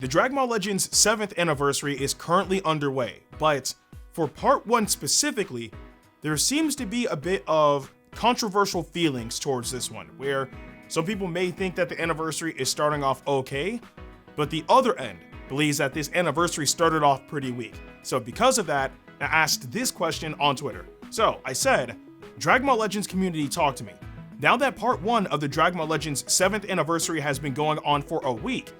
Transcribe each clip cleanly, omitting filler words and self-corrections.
The Dragon Ball Legends 7th anniversary is currently underway, but for part 1 specifically, there seems to be a bit of controversial feelings towards this one, where some people may think that the anniversary is starting off okay, but the other end believes that this anniversary started off pretty weak. So because of that, I asked this question on Twitter. So I said, Dragon Ball Legends community, talk to me. Now that part 1 of the Dragon Ball Legends 7th anniversary has been going on for a week,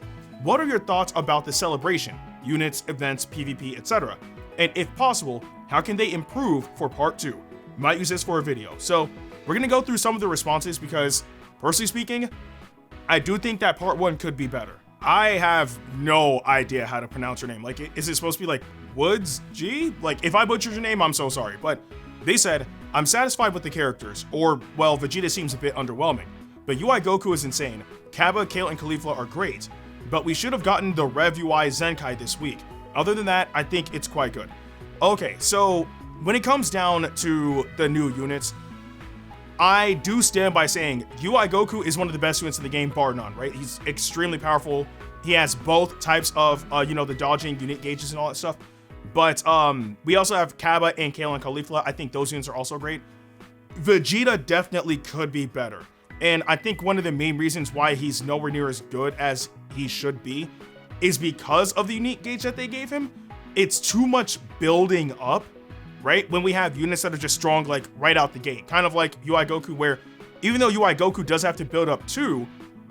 what are your thoughts about the celebration, units, events, PvP, etc.? And if possible, how can they improve for part 2? Might use this for a video. So we're gonna go through some of the responses because, personally speaking, I do think that part 1 could be better. I have no idea how to pronounce your name. Like, is it supposed to be like Woods G? Like, if I butchered your name, I'm so sorry. But they said, I'm satisfied with the characters, or, well, Vegeta seems a bit underwhelming. But UI Goku is insane. Kaba, Kale, and Caulifla are great. But we should have gotten the Rev UI Zenkai this week. Other than that, I think it's quite good. Okay, so when it comes down to the new units, I do stand by saying UI Goku is one of the best units in the game, bar none, right? He's extremely powerful. He has both types of, the dodging, unit gauges and all that stuff. But we also have Kaba and Kale and Caulifla. I think those units are also great. Vegeta definitely could be better. And I think one of the main reasons why he's nowhere near as good as he should be is because of the unique gauge that they gave him. It's too much building up, right? When we have units that are just strong, like right out the gate, kind of like UI Goku, where even though UI Goku does have to build up too,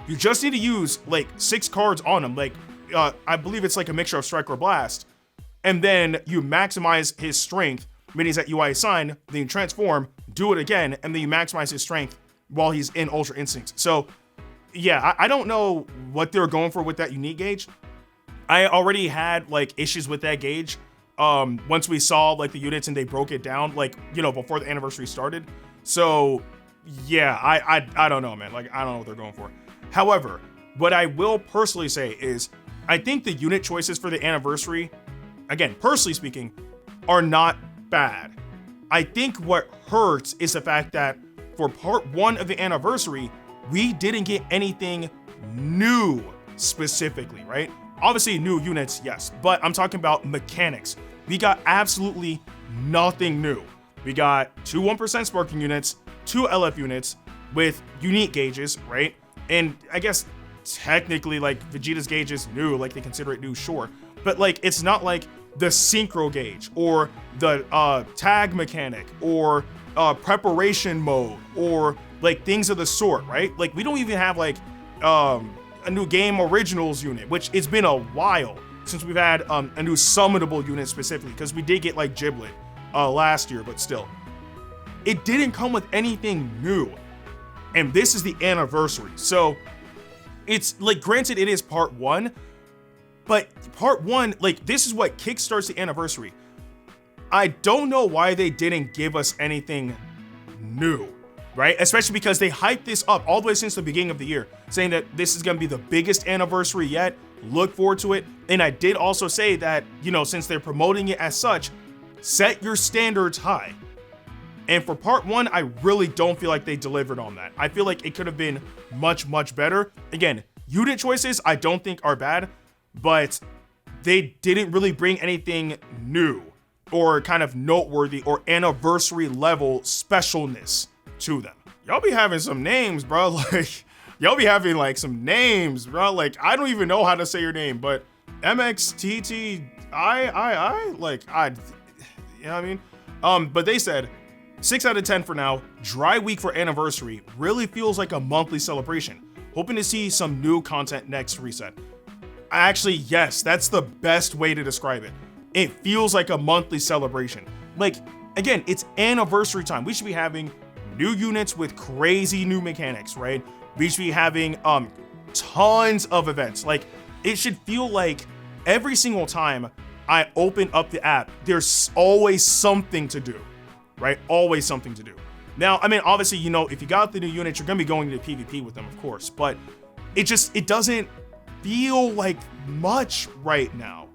you just need to use like 6 cards on him. Like, I believe it's like a mixture of Strike or Blast. And then you maximize his strength, meaning that UI Assign, then you transform, do it again, and then you maximize his strength while he's in Ultra Instinct. So yeah, I don't know what they're going for with that unique gauge. I already had like issues with that gauge once we saw like the units and they broke it down, like, before the anniversary started. So yeah, I don't know, man. Like, I don't know what they're going for. However, what I will personally say is I think the unit choices for the anniversary, again, personally speaking, are not bad. I think what hurts is the fact that for part 1 of the anniversary, we didn't get anything new specifically, right? Obviously new units, yes, but I'm talking about mechanics. We got absolutely nothing new. We got 2 1% sparking units, 2 LF units with unique gauges, right? And I guess technically like Vegeta's gauge is new, like they consider it new, sure. But like, it's not like the synchro gauge or the tag mechanic or preparation mode or like things of the sort, right? Like, we don't even have like a new game originals unit, which it's been a while since we've had a new summonable unit specifically, because we did get like Giblet last year, but still, it didn't come with anything new. And this is the anniversary, so it's like, granted, it is part 1, but part 1, like, this is what kickstarts the anniversary. I don't know why they didn't give us anything new, right? Especially because they hyped this up all the way since the beginning of the year, saying that this is gonna be the biggest anniversary yet. Look forward to it. And I did also say that, since they're promoting it as such, set your standards high. And for part 1, I really don't feel like they delivered on that. I feel like it could have been much, much better. Again, unit choices I don't think are bad, but they didn't really bring anything new or kind of noteworthy or anniversary level specialness to them. Y'all be having some names, bro. Like, y'all be having like some names, bro. Like, I don't even know how to say your name, but MXTTIII, like, you know what I mean? But they said 6 out of 10 for now. Dry week for anniversary. Really feels like a monthly celebration. Hoping to see some new content next reset. Actually, yes, that's the best way to describe it. It feels like a monthly celebration. Like, again, it's anniversary time. We should be having new units with crazy new mechanics, right? We should be having tons of events. Like, it should feel like every single time I open up the app, there's always something to do, right? Always something to do. Now, I mean, obviously, if you got the new units, you're gonna be going to PvP with them, of course, but it doesn't feel like much right now,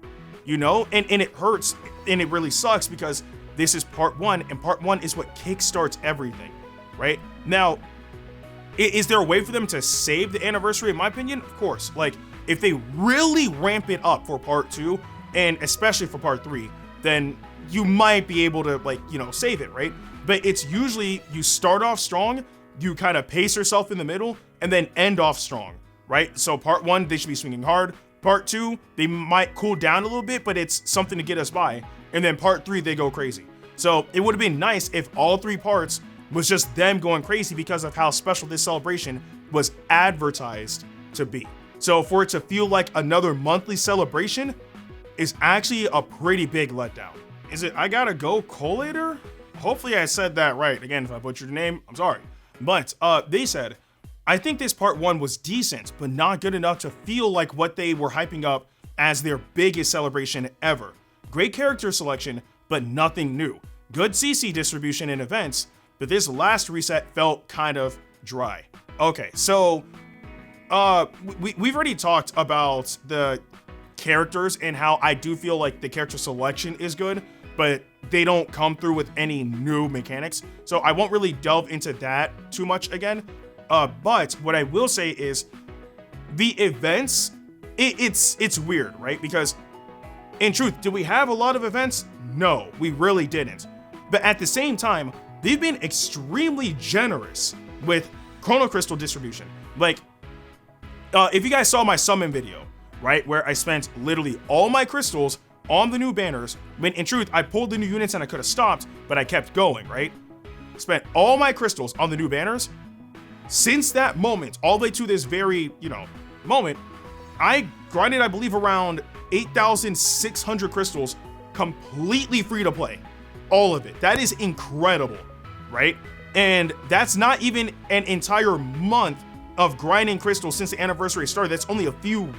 and it hurts and it really sucks because this is part 1, and part 1 is what kickstarts everything, right? Now, is there a way for them to save the anniversary? In my opinion, of course. Like, if they really ramp it up for part 2, and especially for part 3, then you might be able to, like, you know, save it, right? But it's usually you start off strong, you kind of pace yourself in the middle, and then end off strong, right? So part 1, they should be swinging hard. Part 2, they might cool down a little bit, but it's something to get us by. And then part 3, they go crazy. So it would have been nice if all 3 parts was just them going crazy because of how special this celebration was advertised to be. So for it to feel like another monthly celebration is actually a pretty big letdown. Is it I Gotta Go Collator? Hopefully I said that right. Again, if I butchered your name, I'm sorry. But they said, I think this part 1 was decent, but not good enough to feel like what they were hyping up as their biggest celebration ever. Great character selection, but nothing new. Good CC distribution and events, but this last reset felt kind of dry. Okay, so we've already talked about the characters and how I do feel like the character selection is good, but they don't come through with any new mechanics. So I won't really delve into that too much again. But what I will say is the events, it's weird, right? Because in truth, do we have a lot of events? No, we really didn't. But at the same time, they've been extremely generous with Chrono Crystal distribution. Like, if you guys saw my summon video, right, where I spent literally all my crystals on the new banners, when in truth, I pulled the new units and I could have stopped, but I kept going, right? Spent all my crystals on the new banners. Since that moment, all the way to this very, moment, I grinded, I believe, around 8,600 crystals completely free to play. All of it. That is incredible, right? And that's not even an entire month of grinding crystals since the anniversary started. That's only a few,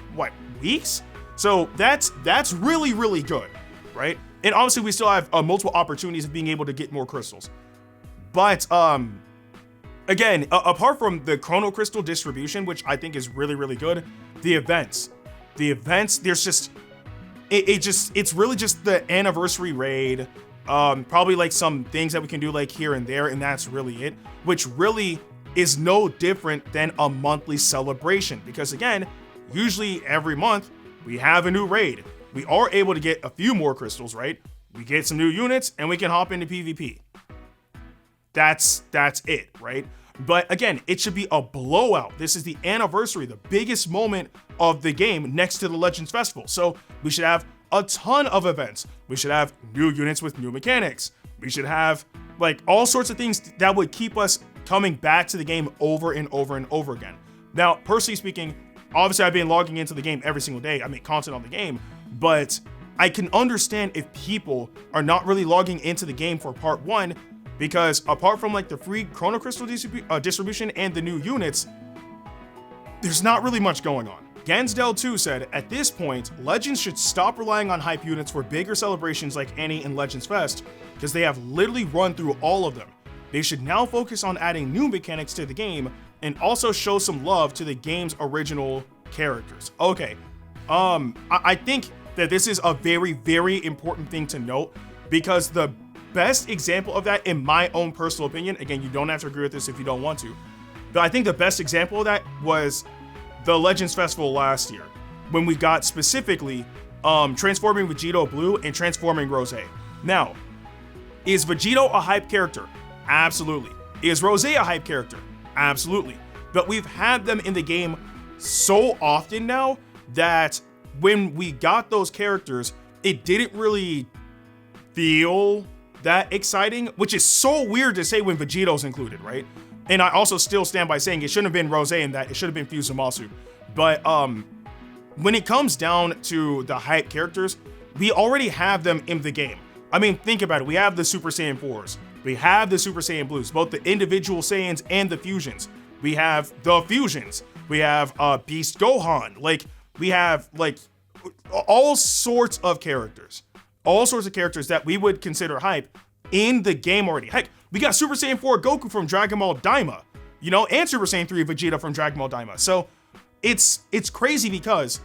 weeks? So that's really, really good, right? And obviously we still have multiple opportunities of being able to get more crystals. But again, apart from the Chrono Crystal distribution, which I think is really, really good, the events, there's just, it's really just the anniversary raid, probably like some things that we can do like here and there, and that's really it, which really is no different than a monthly celebration. Because again, usually every month we have a new raid. We are able to get a few more crystals, right? We get some new units and we can hop into PvP. That's it, right? But again, it should be a blowout. This is the anniversary, the biggest moment of the game next to the Legends Festival. So we should have a ton of events. We should have new units with new mechanics. We should have like all sorts of things that would keep us coming back to the game over and over and over again. Now, personally speaking, obviously I've been logging into the game every single day. I make content on the game, but I can understand if people are not really logging into the game for part 1, because apart from like the free Chrono Crystal distribution and the new units, there's not really much going on. Gansdale2 said, at this point, Legends should stop relying on hype units for bigger celebrations like Annie and Legends Fest, because they have literally run through all of them. They should now focus on adding new mechanics to the game and also show some love to the game's original characters. Okay, I think that this is a very, very important thing to note, because the best example of that, in my own personal opinion, again, you don't have to agree with this if you don't want to, but I think the best example of that was the Legends Festival last year, when we got specifically transforming Vegito Blue and transforming Rose. Now, is Vegito a hype character? Absolutely. Is Rose a hype character? Absolutely. But we've had them in the game so often now that when we got those characters, it didn't really feel that exciting, which is so weird to say when Vegito's included, right? And I also still stand by saying it shouldn't have been Rose in that, it should have been Fusamasu. But when it comes down to the hype characters, we already have them in the game. I mean, think about it. We have the Super Saiyan 4s. We have the Super Saiyan Blues, both the individual Saiyans and the fusions. We have the fusions. We have Beast Gohan. Like, we have like all sorts of characters. All sorts of characters that we would consider hype in the game already. Heck, we got Super Saiyan 4 Goku from Dragon Ball Daima, and Super Saiyan 3 Vegeta from Dragon Ball Daima. So it's crazy because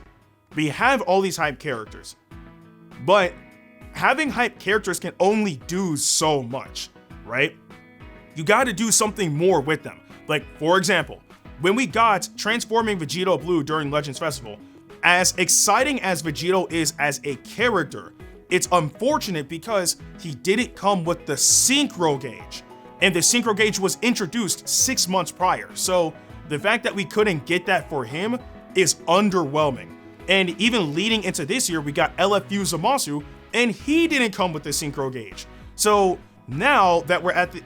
we have all these hype characters, but having hype characters can only do so much, right? You got to do something more with them. Like, for example, when we got transforming Vegito Blue during Legends Festival, as exciting as Vegito is as a character, it's unfortunate because he didn't come with the synchro gauge. And the synchro gauge was introduced 6 months prior. So the fact that we couldn't get that for him is underwhelming. And even leading into this year, we got LFU Zamasu, and he didn't come with the synchro gauge. So now that we're at the,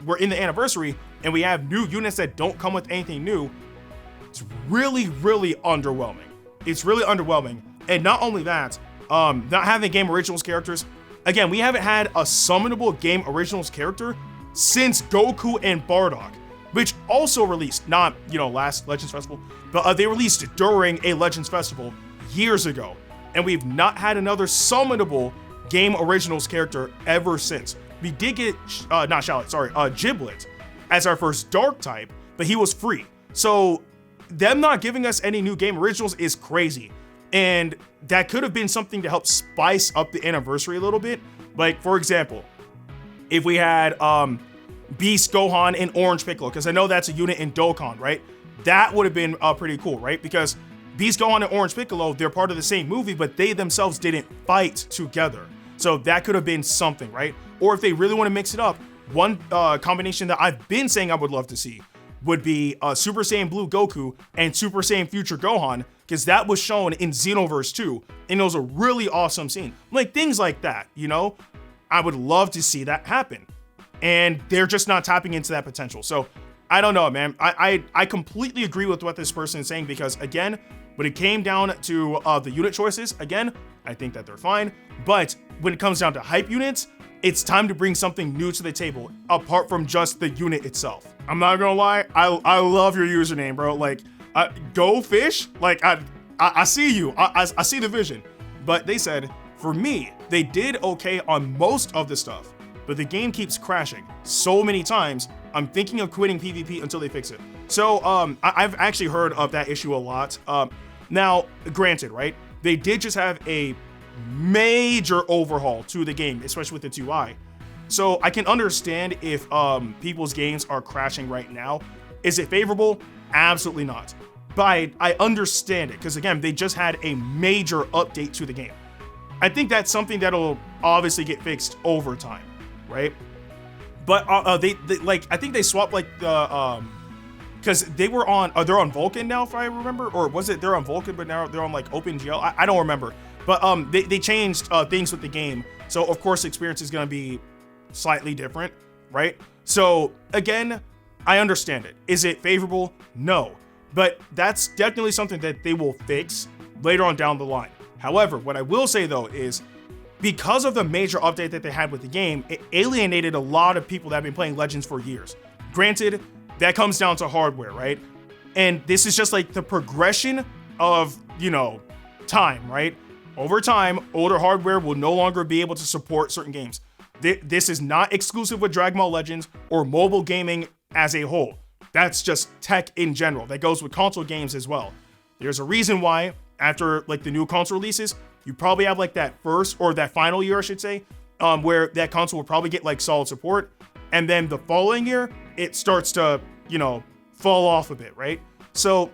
we're in the anniversary and we have new units that don't come with anything new, it's really, really underwhelming. It's really underwhelming. And not only that, not having game originals characters, again, we haven't had a summonable game originals character since Goku and Bardock, which also released, not, last Legends Festival, but they released during a Legends Festival years ago. And we've not had another summonable game originals character ever since. We did get, Giblet as our first dark type, but he was free. So them not giving us any new game originals is crazy. And that could have been something to help spice up the anniversary a little bit. Like, for example, if we had Beast Gohan and Orange Piccolo, because I know that's a unit in Dokkan, right? That would have been pretty cool, right? Because Beast Gohan and Orange Piccolo, they're part of the same movie, but they themselves didn't fight together. So that could have been something, right? Or if they really want to mix it up, one combination that I've been saying I would love to see would be Super Saiyan Blue Goku and Super Saiyan Future Gohan, because that was shown in Xenoverse 2, and it was a really awesome scene. Like, things like that, I would love to see that happen. And they're just not tapping into that potential. So I don't know, man. I completely agree with what this person is saying, because again, when it came down to the unit choices, again, I think that they're fine. But when it comes down to hype units, it's time to bring something new to the table apart from just the unit itself. I'm not gonna lie, I love your username, bro. Like, go fish. Like, I see you. I see the vision. But they said, for me, they did okay on most of the stuff, but the game keeps crashing so many times. I'm thinking of quitting PvP until they fix it. So I've actually heard of that issue a lot. Now, granted, right? They did just have a major overhaul to the game, especially with its UI. So I can understand if people's games are crashing right now. Is it favorable? Absolutely not. But I understand it, because again, they just had a major update to the game. I think that's something that'll obviously get fixed over time, right? But they like, I think they swapped like the because they were on they're on Vulcan now, if I remember, or was it they're on Vulcan but now they're on like OpenGL? I don't remember. But they changed things with the game, so of course the experience is going to be slightly different, right? So again, I understand it. Is it favorable? No, but that's definitely something that they will fix later on down the line. However, what I will say though is, because of the major update that they had with the game, it alienated a lot of people that have been playing Legends for years. Granted, that comes down to hardware, right? And this is just like the progression of, time, right? Over time, older hardware will no longer be able to support certain games. This is not exclusive with Dragon Ball Legends or mobile gaming as a whole. That's just tech in general. That goes with console games as well. There's a reason why after like the new console releases, you probably have like that first or that final year, I should say, where that console will probably get like solid support. And then the following year, it starts to, fall off a bit, right? So,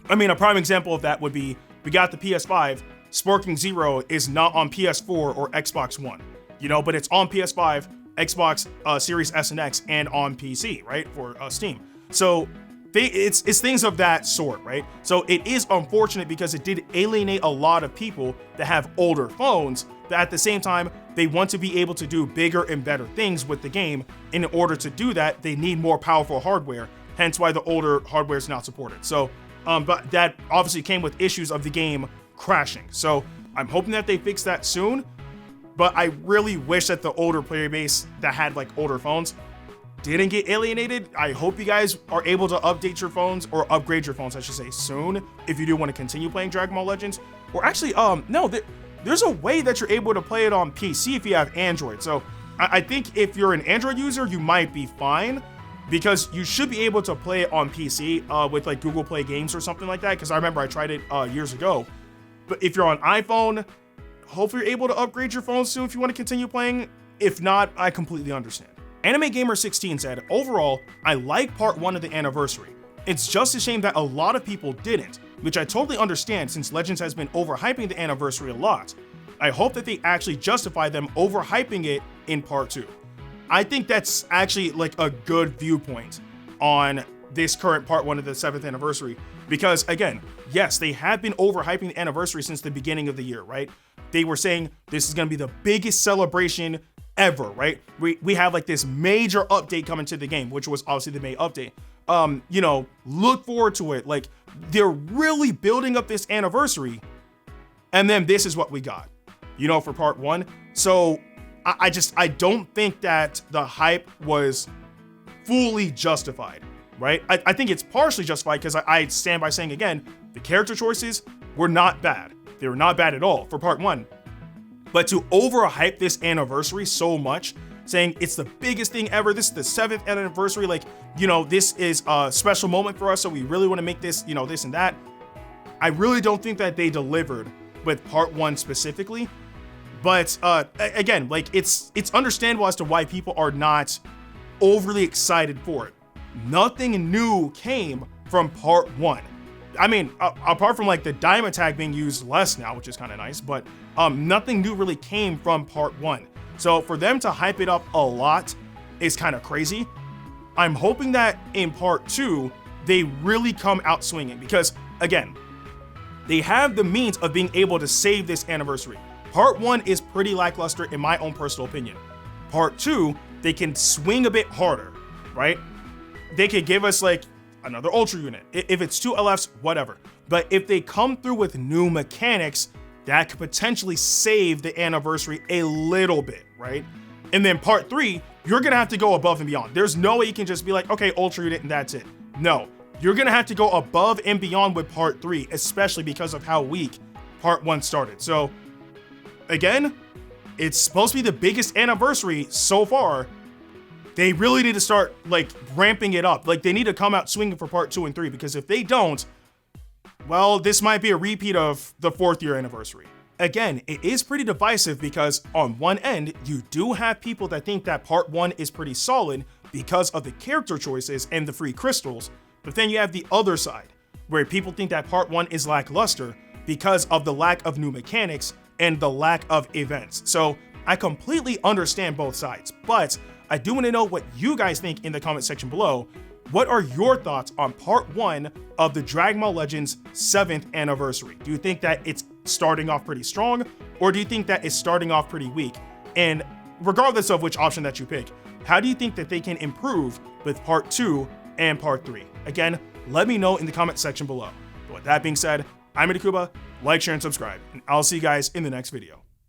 I mean, a prime example of that would be, we got the PS5, Sparking Zero is not on PS4 or Xbox One, but it's on PS5, Xbox Series S and X, and on PC, right, for Steam. So it's things of that sort, right? So it is unfortunate because it did alienate a lot of people that have older phones, but at the same time, they want to be able to do bigger and better things with the game. In order to do that, they need more powerful hardware, hence why the older hardware is not supported. So, but that obviously came with issues of the game crashing. So I'm hoping that they fix that soon, but I really wish that the older player base that had like older phones didn't get alienated. I hope you guys are able to update your phones, or upgrade your phones, I should say, soon, if you do want to continue playing Dragon Ball Legends. Or actually, no, there's a way that you're able to play it on PC if you have Android. So I think if you're an Android user, you might be fine, because you should be able to play it on PC with like Google Play Games or something like that, because I remember I tried it years ago. But if you're on iPhone, hopefully you're able to upgrade your phone soon if you want to continue playing. If not, I completely understand. Anime Gamer 16 said, overall, I like part 1 of the anniversary. It's just a shame that a lot of people didn't. which I totally understand since Legends has been overhyping the anniversary a lot. I hope that they actually justify them overhyping it in part 2. I think that's actually like a good viewpoint on this current part 1 of the 7th anniversary, because again, yes, they have been overhyping the anniversary since the beginning of the year, right? They were saying this is going to be the biggest celebration ever, right? We have like this major update coming to the game, which was obviously the May update. You know, look forward to it. Like, they're really building up this anniversary, and then this is what we got, you know, for part 1. So I don't think that the hype was fully justified, right? I think it's partially justified because I stand by saying, again, the character choices were not bad. They were not bad at all for part 1. But to overhype this anniversary so much, saying it's the biggest thing ever, this is the 7th anniversary, like, you know, this is a special moment for us, so we really want to make this, you know, this and that. I really don't think that they delivered with part 1 specifically. But again, like, it's understandable as to why people are not overly excited for it. Nothing new came from part 1. I mean, apart from like the diamond tag being used less now, which is kind of nice, but nothing new really came from part 1. So for them to hype it up a lot is kind of crazy. I'm hoping that in part 2, they really come out swinging, because again, they have the means of being able to save this anniversary. Part 1 is pretty lackluster in my own personal opinion. Part 2, they can swing a bit harder, right? They could give us like another Ultra unit. If it's 2 LFs, whatever. But if they come through with new mechanics, that could potentially save the anniversary a little bit, right? And then part 3, you're gonna have to go above and beyond. There's no way you can just be like, okay, Ultra unit and that's it. No, you're gonna have to go above and beyond with part 3, especially because of how weak part 1 started. So again, it's supposed to be the biggest anniversary so far. They really need to start like ramping it up. Like, they need to come out swinging for part 2 and 3, because if they don't, well, this might be a repeat of the 4th year anniversary. Again, it is pretty divisive because on one end, you do have people that think that part 1 is pretty solid because of the character choices and the free crystals. But then you have the other side where people think that part 1 is lackluster because of the lack of new mechanics and the lack of events. So I completely understand both sides, but I do want to know what you guys think in the comment section below. What are your thoughts on part 1 of the Dragon Ball Legends 7th anniversary? Do you think that it's starting off pretty strong, or do you think that it's starting off pretty weak? And regardless of which option that you pick, how do you think that they can improve with part 2 and part 3? Again, let me know in the comment section below. But with that being said, I'm Ndukauba. Like, share, and subscribe, and I'll see you guys in the next video.